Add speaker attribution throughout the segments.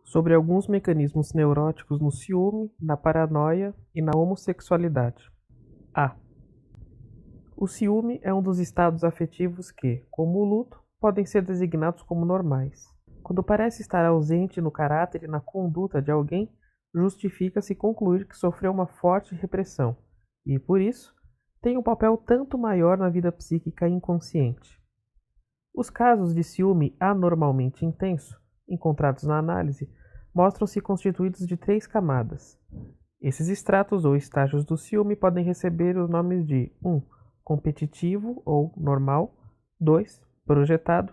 Speaker 1: sobre alguns mecanismos neuróticos no ciúme, na paranoia e na homossexualidade. A. O ciúme é um dos estados afetivos que, como o luto, podem ser designados como normais. Quando parece estar ausente no caráter e na conduta de alguém, justifica-se concluir que sofreu uma forte repressão e, por isso, tem um papel tanto maior na vida psíquica inconsciente. Os casos de ciúme anormalmente intenso, encontrados na análise, mostram-se constituídos de 3 camadas. Esses estratos ou estágios do ciúme podem receber os nomes de 1. Competitivo ou normal, 2. Projetado,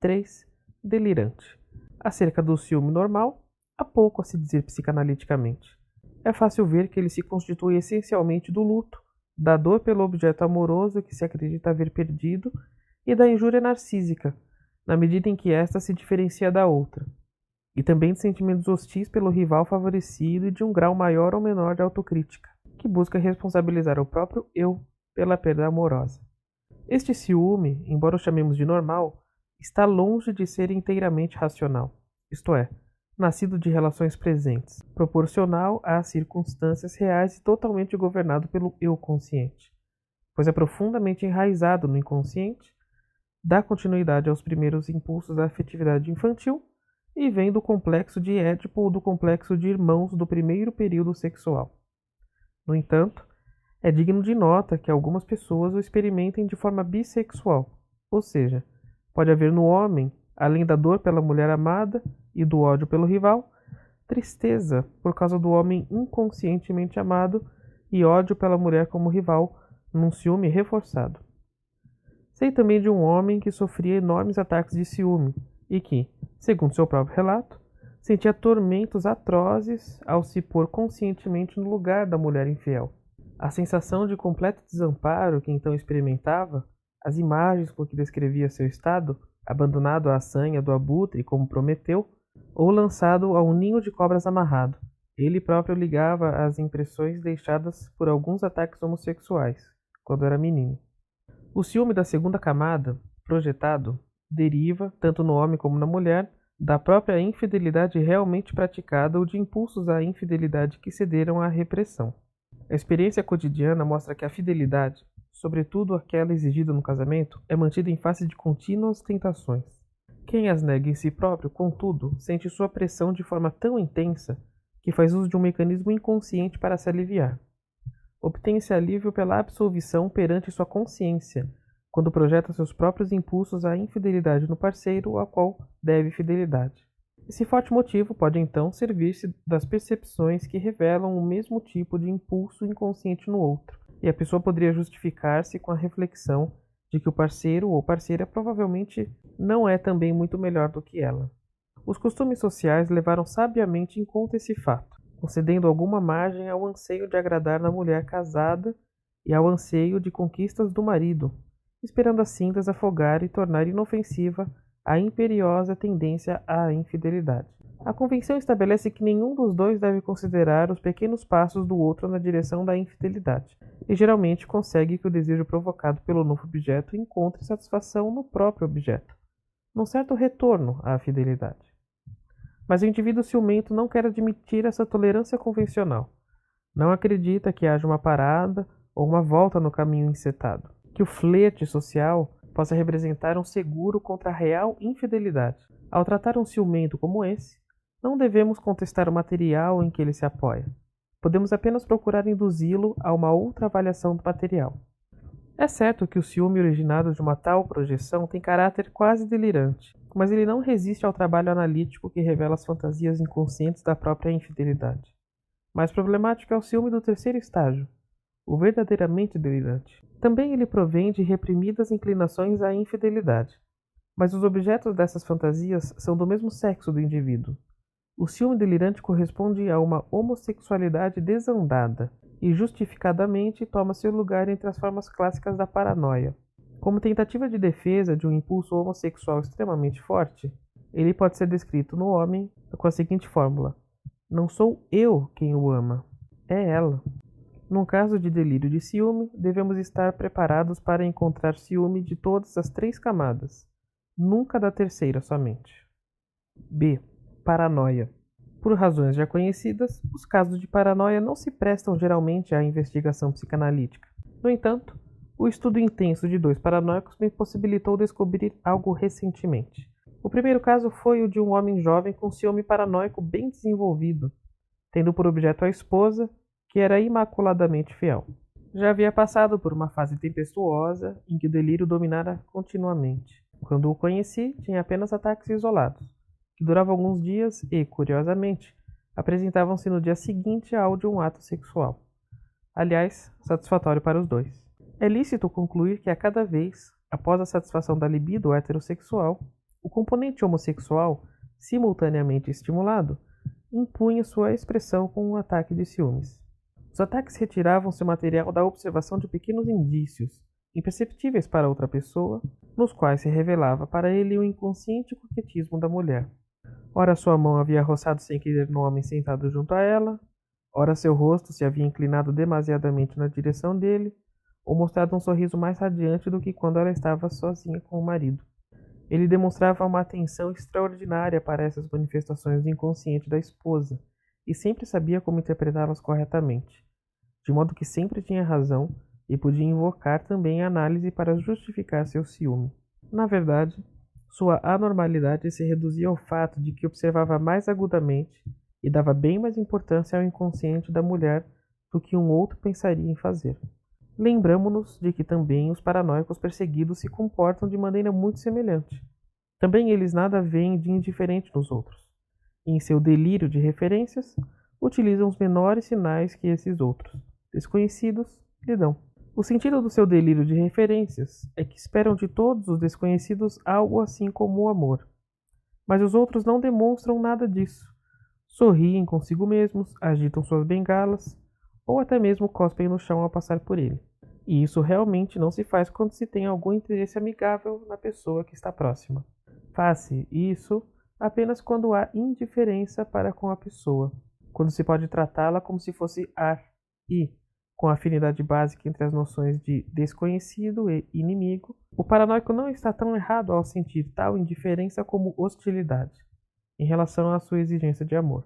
Speaker 1: 3. Delirante. Acerca do ciúme normal, há pouco a se dizer psicanaliticamente. É fácil ver que ele se constitui essencialmente do luto, da dor pelo objeto amoroso que se acredita haver perdido e da injúria narcísica, na medida em que esta se diferencia da outra, e também de sentimentos hostis pelo rival favorecido e de um grau maior ou menor de autocrítica, que busca responsabilizar o próprio eu pela perda amorosa. Este ciúme, embora o chamemos de normal, está longe de ser inteiramente racional, isto é, nascido de relações presentes, proporcional às circunstâncias reais e totalmente governado pelo eu consciente, pois é profundamente enraizado no inconsciente, dá continuidade aos primeiros impulsos da afetividade infantil e vem do complexo de Édipo ou do complexo de irmãos do primeiro período sexual. No entanto, é digno de nota que algumas pessoas o experimentem de forma bissexual, ou seja, pode haver no homem, além da dor pela mulher amada e do ódio pelo rival, tristeza por causa do homem inconscientemente amado e ódio pela mulher como rival, num ciúme reforçado. Sei também de um homem que sofria enormes ataques de ciúme e que, segundo seu próprio relato, sentia tormentos atrozes ao se pôr conscientemente no lugar da mulher infiel. A sensação de completo desamparo que então experimentava, as imagens com que descrevia seu estado, abandonado à sanha do abutre como prometeu, ou lançado a um ninho de cobras amarrado, ele próprio ligava às impressões deixadas por alguns ataques homossexuais, quando era menino. O ciúme da segunda camada, projetado, deriva, tanto no homem como na mulher, da própria infidelidade realmente praticada ou de impulsos à infidelidade que cederam à repressão. A experiência cotidiana mostra que a fidelidade, sobretudo aquela exigida no casamento, é mantida em face de contínuas tentações. Quem as nega em si próprio, contudo, sente sua pressão de forma tão intensa que faz uso de um mecanismo inconsciente para se aliviar. Obtém-se alívio pela absolvição perante sua consciência, quando projeta seus próprios impulsos à infidelidade no parceiro ao qual deve fidelidade. Esse forte motivo pode então servir-se das percepções que revelam o mesmo tipo de impulso inconsciente no outro, e a pessoa poderia justificar-se com a reflexão de que o parceiro ou parceira provavelmente não é também muito melhor do que ela. Os costumes sociais levaram sabiamente em conta esse fato, concedendo alguma margem ao anseio de agradar na mulher casada e ao anseio de conquistas do marido, esperando assim desafogar e tornar inofensiva a imperiosa tendência à infidelidade. A convenção estabelece que nenhum dos dois deve considerar os pequenos passos do outro na direção da infidelidade, e geralmente consegue que o desejo provocado pelo novo objeto encontre satisfação no próprio objeto, num certo retorno à fidelidade. Mas o indivíduo ciumento não quer admitir essa tolerância convencional. Não acredita que haja uma parada ou uma volta no caminho encetado, que o flerte social possa representar um seguro contra a real infidelidade. Ao tratar um ciumento como esse, não devemos contestar o material em que ele se apoia. Podemos apenas procurar induzi-lo a uma outra avaliação do material. É certo que o ciúme originado de uma tal projeção tem caráter quase delirante, mas ele não resiste ao trabalho analítico que revela as fantasias inconscientes da própria infidelidade. Mais problemático é o ciúme do terceiro estágio, o verdadeiramente delirante. Também ele provém de reprimidas inclinações à infidelidade, mas os objetos dessas fantasias são do mesmo sexo do indivíduo. O ciúme delirante corresponde a uma homossexualidade desandada e justificadamente toma seu lugar entre as formas clássicas da paranoia. Como tentativa de defesa de um impulso homossexual extremamente forte, ele pode ser descrito no homem com a seguinte fórmula: não sou eu quem o ama, é ela. Num caso de delírio de ciúme, devemos estar preparados para encontrar ciúme de todas as 3 camadas, nunca da terceira somente. B. Paranoia. Por razões já conhecidas, os casos de paranoia não se prestam geralmente à investigação psicanalítica. No entanto, o estudo intenso de 2 paranoicos me possibilitou descobrir algo recentemente. O primeiro caso foi o de um homem jovem com ciúme paranoico bem desenvolvido, tendo por objeto a esposa, que era imaculadamente fiel. Já havia passado por uma fase tempestuosa em que o delírio dominara continuamente. Quando o conheci, tinha apenas ataques isolados, que duravam alguns dias e, curiosamente, apresentavam-se no dia seguinte ao de um ato sexual. Aliás, satisfatório para os dois. É lícito concluir que a cada vez, após a satisfação da libido heterossexual, o componente homossexual, simultaneamente estimulado, impunha sua expressão com um ataque de ciúmes. Os ataques retiravam seu material da observação de pequenos indícios, imperceptíveis para outra pessoa, nos quais se revelava para ele o inconsciente coquetismo da mulher. Ora sua mão havia roçado sem querer no homem sentado junto a ela, ora seu rosto se havia inclinado demasiadamente na direção dele, ou mostrado um sorriso mais radiante do que quando ela estava sozinha com o marido. Ele demonstrava uma atenção extraordinária para essas manifestações do inconsciente da esposa, e sempre sabia como interpretá-las corretamente, de modo que sempre tinha razão e podia invocar também a análise para justificar seu ciúme. Na verdade, sua anormalidade se reduzia ao fato de que observava mais agudamente e dava bem mais importância ao inconsciente da mulher do que um outro pensaria em fazer. Lembramo-nos de que também os paranoicos perseguidos se comportam de maneira muito semelhante. Também eles nada veem de indiferente nos outros, e em seu delírio de referências, utilizam os menores sinais que esses outros, desconhecidos, lhe dão. O sentido do seu delírio de referências é que esperam de todos os desconhecidos algo assim como o amor. Mas os outros não demonstram nada disso. Sorriem consigo mesmos, agitam suas bengalas, ou até mesmo cospem no chão ao passar por ele. E isso realmente não se faz quando se tem algum interesse amigável na pessoa que está próxima. Faz-se isso apenas quando há indiferença para com a pessoa, quando se pode tratá-la como se fosse ar e, com a afinidade básica entre as noções de desconhecido e inimigo, o paranoico não está tão errado ao sentir tal indiferença como hostilidade, em relação à sua exigência de amor.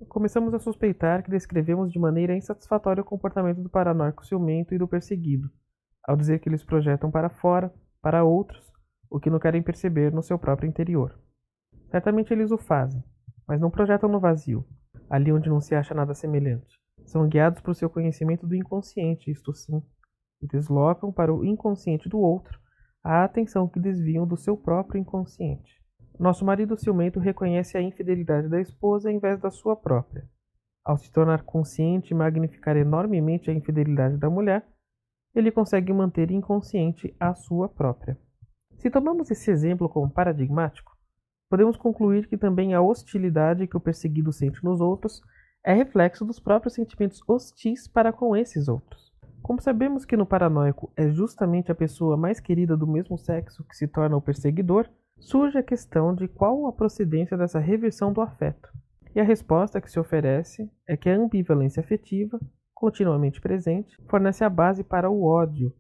Speaker 1: Começamos a suspeitar que descrevemos de maneira insatisfatória o comportamento do paranoico ciumento e do perseguido, ao dizer que eles projetam para fora, para outros, o que não querem perceber no seu próprio interior. Certamente eles o fazem, mas não projetam no vazio, ali onde não se acha nada semelhante. São guiados por seu conhecimento do inconsciente, isto sim, e deslocam para o inconsciente do outro a atenção que desviam do seu próprio inconsciente. Nosso marido ciumento reconhece a infidelidade da esposa em vez da sua própria. Ao se tornar consciente e magnificar enormemente a infidelidade da mulher, ele consegue manter inconsciente a sua própria. Se tomamos esse exemplo como paradigmático, podemos concluir que também a hostilidade que o perseguido sente nos outros é reflexo dos próprios sentimentos hostis para com esses outros. Como sabemos que no paranoico é justamente a pessoa mais querida do mesmo sexo que se torna o perseguidor, surge a questão de qual a procedência dessa reversão do afeto. E a resposta que se oferece é que a ambivalência afetiva, continuamente presente, fornece a base para o ódio,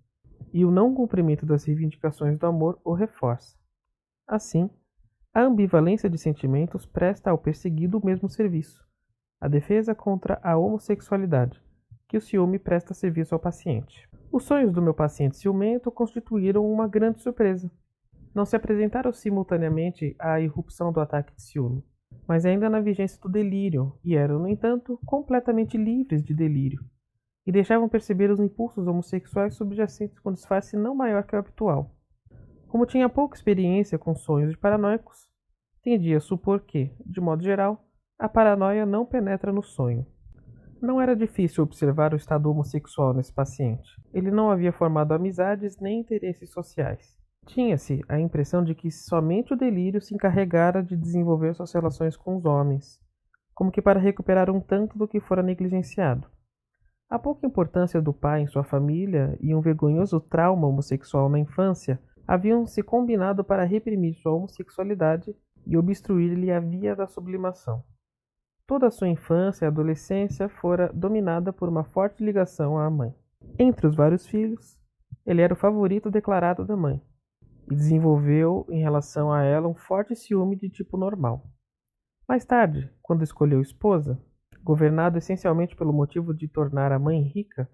Speaker 1: e o não cumprimento das reivindicações do amor o reforça. Assim, a ambivalência de sentimentos presta ao perseguido o mesmo serviço, a defesa contra a homossexualidade, que o ciúme presta serviço ao paciente. Os sonhos do meu paciente ciumento constituíram uma grande surpresa. Não se apresentaram simultaneamente à irrupção do ataque de ciúme, mas ainda na vigência do delírio, e eram, no entanto, completamente livres de delírio, e deixavam perceber os impulsos homossexuais subjacentes com disfarce não maior que o habitual. Como tinha pouca experiência com sonhos de paranoicos, tendia a supor que, de modo geral, a paranoia não penetra no sonho. Não era difícil observar o estado homossexual nesse paciente. Ele não havia formado amizades nem interesses sociais. Tinha-se a impressão de que somente o delírio se encarregara de desenvolver suas relações com os homens, como que para recuperar um tanto do que fora negligenciado. A pouca importância do pai em sua família e um vergonhoso trauma homossexual na infância haviam se combinado para reprimir sua homossexualidade e obstruir-lhe a via da sublimação. Toda a sua infância e adolescência fora dominada por uma forte ligação à mãe. Entre os vários filhos, ele era o favorito declarado da mãe, e desenvolveu em relação a ela um forte ciúme de tipo normal. Mais tarde, quando escolheu esposa, governado essencialmente pelo motivo de tornar a mãe rica,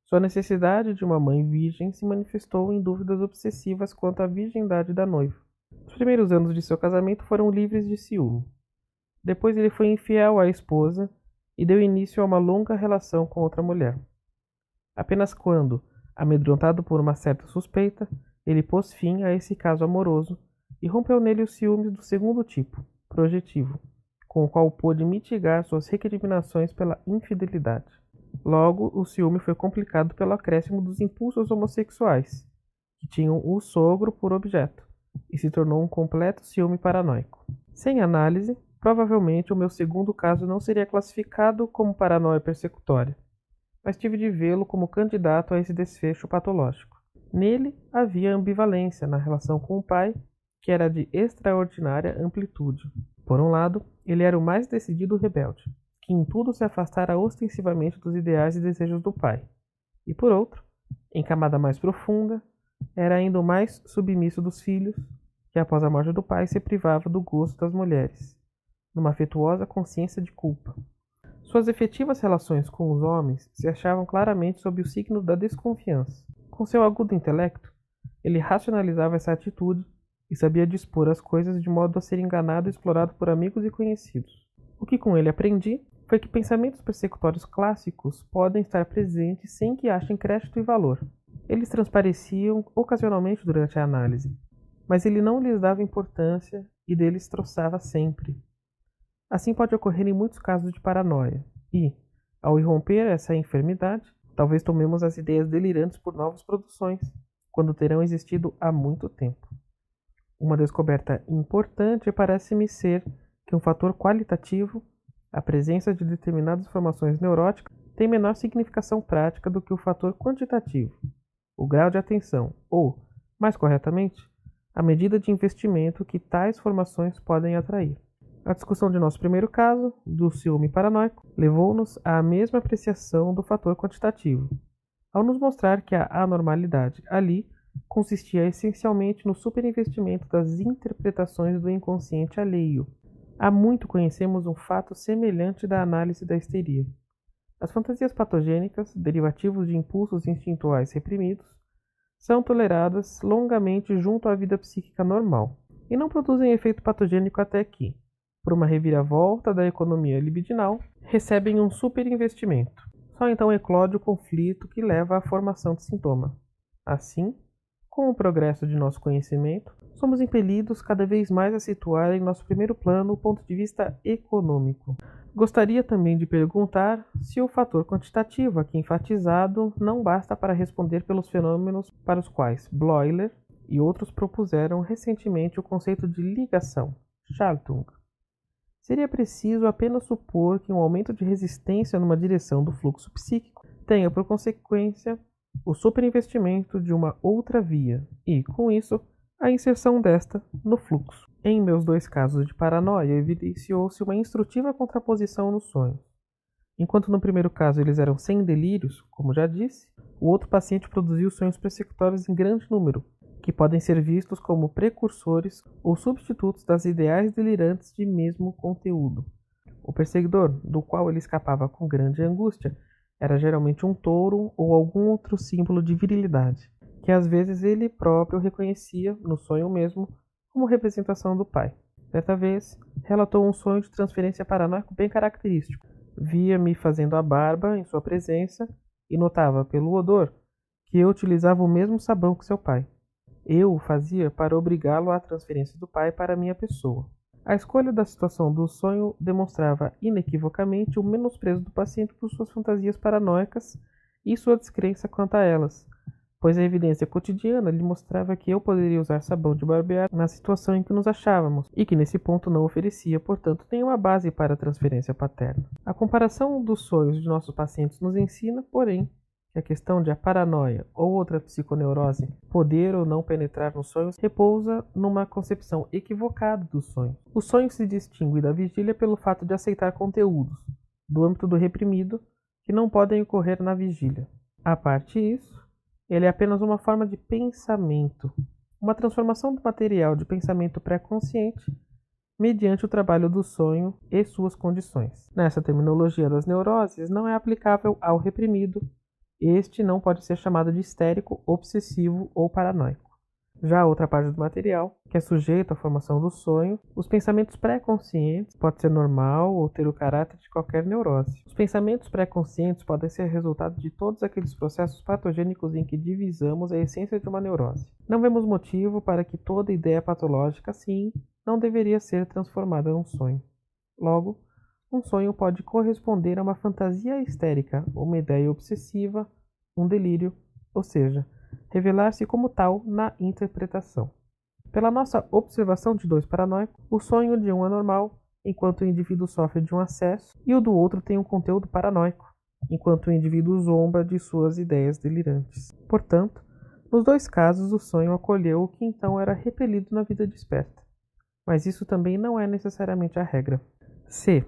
Speaker 1: sua necessidade de uma mãe virgem se manifestou em dúvidas obsessivas quanto à virgindade da noiva. Os primeiros anos de seu casamento foram livres de ciúme. Depois ele foi infiel à esposa e deu início a uma longa relação com outra mulher. Apenas quando, amedrontado por uma certa suspeita, ele pôs fim a esse caso amoroso e rompeu nele os ciúmes do segundo tipo, projetivo, com o qual pôde mitigar suas recriminações pela infidelidade. Logo, o ciúme foi complicado pelo acréscimo dos impulsos homossexuais, que tinham o sogro por objeto, e se tornou um completo ciúme paranoico. Sem análise, provavelmente o meu segundo caso não seria classificado como paranoia persecutória, mas tive de vê-lo como candidato a esse desfecho patológico. Nele havia ambivalência na relação com o pai, que era de extraordinária amplitude. Por um lado, ele era o mais decidido rebelde, que em tudo se afastara ostensivamente dos ideais e desejos do pai. E por outro, em camada mais profunda, era ainda o mais submisso dos filhos, que após a morte do pai se privava do gosto das mulheres, numa afetuosa consciência de culpa. Suas efetivas relações com os homens se achavam claramente sob o signo da desconfiança. Com seu agudo intelecto, ele racionalizava essa atitude e sabia dispor as coisas de modo a ser enganado e explorado por amigos e conhecidos. O que com ele aprendi foi que pensamentos persecutórios clássicos podem estar presentes sem que achem crédito e valor. Eles transpareciam ocasionalmente durante a análise, mas ele não lhes dava importância e deles troçava sempre. Assim pode ocorrer em muitos casos de paranoia, e, ao irromper essa enfermidade, talvez tomemos as ideias delirantes por novas produções, quando terão existido há muito tempo. Uma descoberta importante parece-me ser que um fator qualitativo, a presença de determinadas formações neuróticas, tem menor significação prática do que o fator quantitativo, o grau de atenção ou, mais corretamente, a medida de investimento que tais formações podem atrair. A discussão de nosso primeiro caso, do ciúme paranoico, levou-nos à mesma apreciação do fator quantitativo, ao nos mostrar que a anormalidade ali consistia essencialmente no superinvestimento das interpretações do inconsciente alheio. Há muito conhecemos um fato semelhante da análise da histeria. As fantasias patogênicas, derivativos de impulsos instintuais reprimidos, são toleradas longamente junto à vida psíquica normal, e não produzem efeito patogênico até que, por uma reviravolta da economia libidinal, recebem um superinvestimento. Só então eclode o conflito que leva à formação de sintoma. Assim, com o progresso de nosso conhecimento, somos impelidos cada vez mais a situar em nosso primeiro plano o ponto de vista econômico. Gostaria também de perguntar se o fator quantitativo aqui enfatizado não basta para responder pelos fenômenos para os quais Bleuler e outros propuseram recentemente o conceito de ligação, Schaltung. Seria preciso apenas supor que um aumento de resistência numa direção do fluxo psíquico tenha por consequência o superinvestimento de uma outra via e, com isso, a inserção desta no fluxo. Em meus dois casos de paranoia, evidenciou-se uma instrutiva contraposição nos sonhos. Enquanto no primeiro caso eles eram sem delírios, como já disse, o outro paciente produziu sonhos persecutórios em grande número, que podem ser vistos como precursores ou substitutos das ideais delirantes de mesmo conteúdo. O perseguidor, do qual ele escapava com grande angústia, era geralmente um touro ou algum outro símbolo de virilidade, que às vezes ele próprio reconhecia, no sonho mesmo, como representação do pai. Certa vez, relatou um sonho de transferência paranoico bem característico. Via-me fazendo a barba em sua presença e notava, pelo odor, que eu utilizava o mesmo sabão que seu pai. Eu o fazia para obrigá-lo à transferência do pai para minha pessoa. A escolha da situação do sonho demonstrava inequivocamente o menosprezo do paciente por suas fantasias paranoicas e sua descrença quanto a elas, pois a evidência cotidiana lhe mostrava que eu poderia usar sabão de barbear na situação em que nos achávamos, e que nesse ponto não oferecia, portanto, nenhuma base para a transferência paterna. A comparação dos sonhos de nossos pacientes nos ensina, porém, que a questão de a paranoia ou outra psiconeurose poder ou não penetrar nos sonhos repousa numa concepção equivocada dos sonhos. O sonho se distingue da vigília pelo fato de aceitar conteúdos, do âmbito do reprimido, que não podem ocorrer na vigília. A parte disso, ele é apenas uma forma de pensamento, uma transformação do material de pensamento pré-consciente mediante o trabalho do sonho e suas condições. Nessa terminologia das neuroses, não é aplicável ao reprimido. Este não pode ser chamado de histérico, obsessivo ou paranoico. Já a outra parte do material, que é sujeito à formação do sonho, os pensamentos pré-conscientes pode ser normal ou ter o caráter de qualquer neurose. Os pensamentos pré-conscientes podem ser resultado de todos aqueles processos patogênicos em que divisamos a essência de uma neurose. Não vemos motivo para que toda ideia patológica, assim, não deveria ser transformada num sonho. Logo, um sonho pode corresponder a uma fantasia histérica, uma ideia obsessiva, um delírio, ou seja, revelar-se como tal na interpretação. Pela nossa observação de dois paranoicos, o sonho de um é normal, enquanto o indivíduo sofre de um acesso, e o do outro tem um conteúdo paranoico, enquanto o indivíduo zomba de suas ideias delirantes. Portanto, nos dois casos o sonho acolheu o que então era repelido na vida desperta. Mas isso também não é necessariamente a regra. C.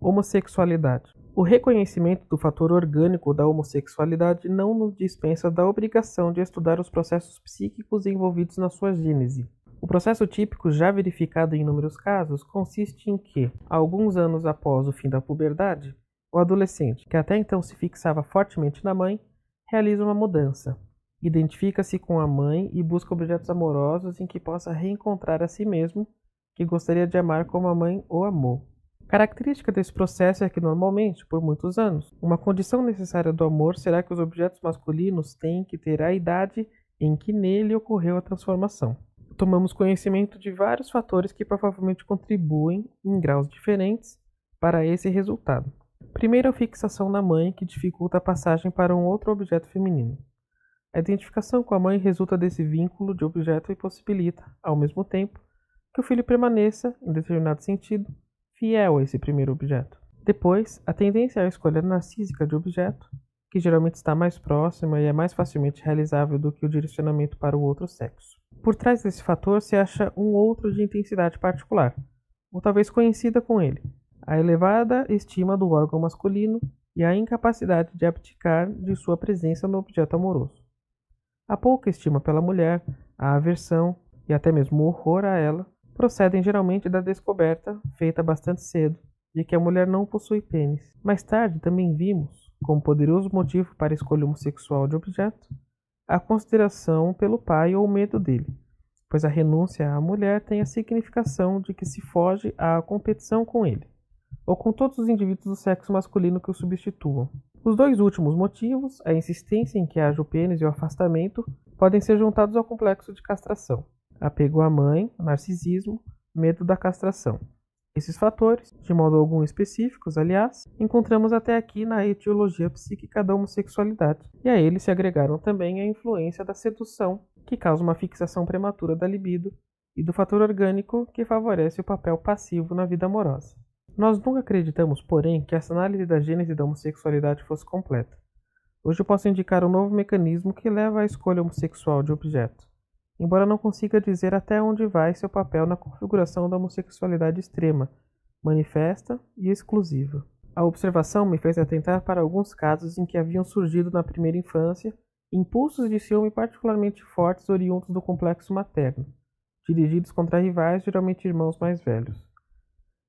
Speaker 1: Homossexualidade. O reconhecimento do fator orgânico da homossexualidade não nos dispensa da obrigação de estudar os processos psíquicos envolvidos na sua gênese. O processo típico, já verificado em inúmeros casos, consiste em que, alguns anos após o fim da puberdade, o adolescente, que até então se fixava fortemente na mãe, realiza uma mudança. Identifica-se com a mãe e busca objetos amorosos em que possa reencontrar a si mesmo, que gostaria de amar como a mãe o amou. Característica desse processo é que, normalmente, por muitos anos, uma condição necessária do amor será que os objetos masculinos têm que ter a idade em que nele ocorreu a transformação. Tomamos conhecimento de vários fatores que provavelmente contribuem, em graus diferentes, para esse resultado. Primeiro, a fixação na mãe, que dificulta a passagem para um outro objeto feminino. A identificação com a mãe resulta desse vínculo de objeto e possibilita, ao mesmo tempo, que o filho permaneça, em determinado sentido, fiel a esse primeiro objeto. Depois, a tendência à escolha narcísica de objeto, que geralmente está mais próxima e é mais facilmente realizável do que o direcionamento para o outro sexo. Por trás desse fator se acha um outro de intensidade particular, ou talvez coincida com ele, a elevada estima do órgão masculino e a incapacidade de abdicar de sua presença no objeto amoroso. A pouca estima pela mulher, a aversão e até mesmo o horror a ela procedem geralmente da descoberta, feita bastante cedo, de que a mulher não possui pênis. Mais tarde também vimos, como poderoso motivo para a escolha homossexual de objeto, a consideração pelo pai ou o medo dele, pois a renúncia à mulher tem a significação de que se foge à competição com ele, ou com todos os indivíduos do sexo masculino que o substituam. Os dois últimos motivos, a insistência em que haja o pênis e o afastamento, podem ser juntados ao complexo de castração. Apego à mãe, narcisismo, medo da castração. Esses fatores, de modo algum específicos, aliás, encontramos até aqui na etiologia psíquica da homossexualidade, e a eles se agregaram também a influência da sedução, que causa uma fixação prematura da libido, e do fator orgânico, que favorece o papel passivo na vida amorosa. Nós nunca acreditamos, porém, que essa análise da gênese da homossexualidade fosse completa. Hoje eu posso indicar um novo mecanismo que leva à escolha homossexual de objeto, embora não consiga dizer até onde vai seu papel na configuração da homossexualidade extrema, manifesta e exclusiva. A observação me fez atentar para alguns casos em que haviam surgido na primeira infância impulsos de ciúme particularmente fortes oriundos do complexo materno, dirigidos contra rivais, geralmente irmãos mais velhos.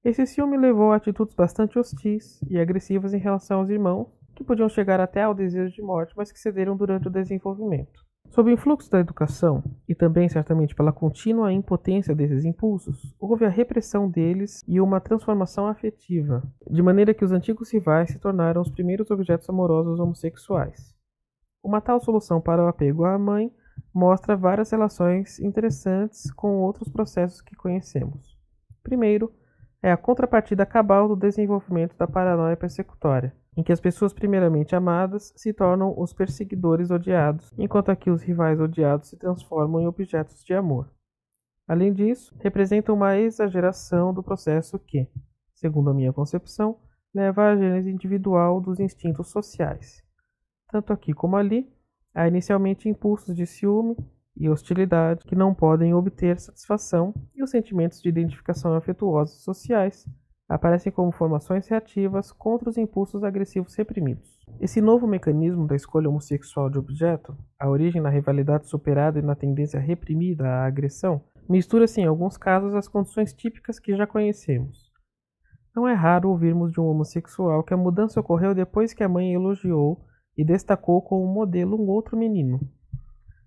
Speaker 1: Esse ciúme levou a atitudes bastante hostis e agressivas em relação aos irmãos, que podiam chegar até ao desejo de morte, mas que cederam durante o desenvolvimento. Sob o influxo da educação, e também certamente pela contínua impotência desses impulsos, houve a repressão deles e uma transformação afetiva, de maneira que os antigos rivais se tornaram os primeiros objetos amorosos homossexuais. Uma tal solução para o apego à mãe mostra várias relações interessantes com outros processos que conhecemos. Primeiro, é a contrapartida cabal do desenvolvimento da paranoia persecutória, em que as pessoas primeiramente amadas se tornam os perseguidores odiados, enquanto aqui os rivais odiados se transformam em objetos de amor. Além disso, representa uma exageração do processo que, segundo a minha concepção, leva à gênese individual dos instintos sociais. Tanto aqui como ali, há inicialmente impulsos de ciúme e hostilidade que não podem obter satisfação, e os sentimentos de identificação afetuosos sociais aparecem como formações reativas contra os impulsos agressivos reprimidos. Esse novo mecanismo da escolha homossexual de objeto, a origem na rivalidade superada e na tendência reprimida à agressão, Mistura-se em alguns casos as condições típicas que já conhecemos. Não é raro ouvirmos de um homossexual que a mudança ocorreu depois que a mãe elogiou e destacou como modelo um outro menino.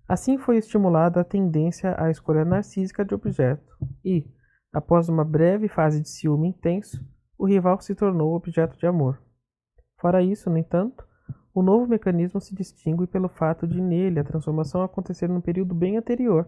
Speaker 1: Assim foi estimulada a tendência à escolha narcísica de objeto e, após uma breve fase de ciúme intenso, o rival se tornou objeto de amor. Fora isso, no entanto, o novo mecanismo se distingue pelo fato de nele a transformação acontecer num período bem anterior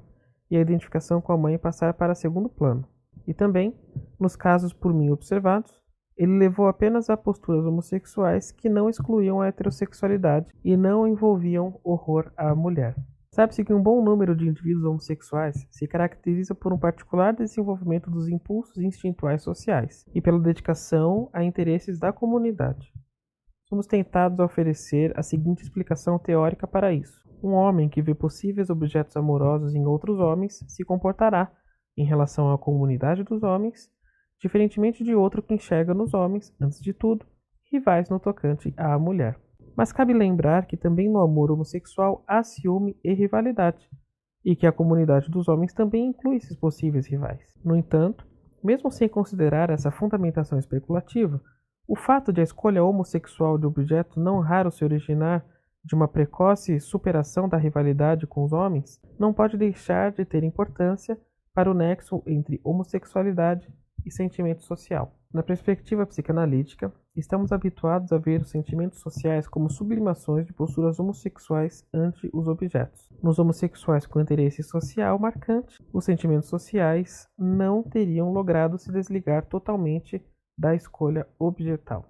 Speaker 1: e a identificação com a mãe passar para segundo plano. E também, nos casos por mim observados, ele levou apenas a posturas homossexuais que não excluíam a heterossexualidade e não envolviam horror à mulher. Sabe-se que um bom número de indivíduos homossexuais se caracteriza por um particular desenvolvimento dos impulsos instintuais sociais e pela dedicação a interesses da comunidade. Somos tentados a oferecer a seguinte explicação teórica para isso. Um homem que vê possíveis objetos amorosos em outros homens se comportará, em relação à comunidade dos homens, diferentemente de outro que enxerga nos homens, antes de tudo, rivais no tocante à mulher. Mas cabe lembrar que também no amor homossexual há ciúme e rivalidade, e que a comunidade dos homens também inclui esses possíveis rivais. No entanto, mesmo sem considerar essa fundamentação especulativa, o fato de a escolha homossexual de objeto não raro se originar de uma precoce superação da rivalidade com os homens não pode deixar de ter importância para o nexo entre homossexualidade e sentimento social. Na perspectiva psicanalítica, estamos habituados a ver os sentimentos sociais como sublimações de posturas homossexuais ante os objetos. Nos homossexuais com interesse social marcante, os sentimentos sociais não teriam logrado se desligar totalmente da escolha objetal.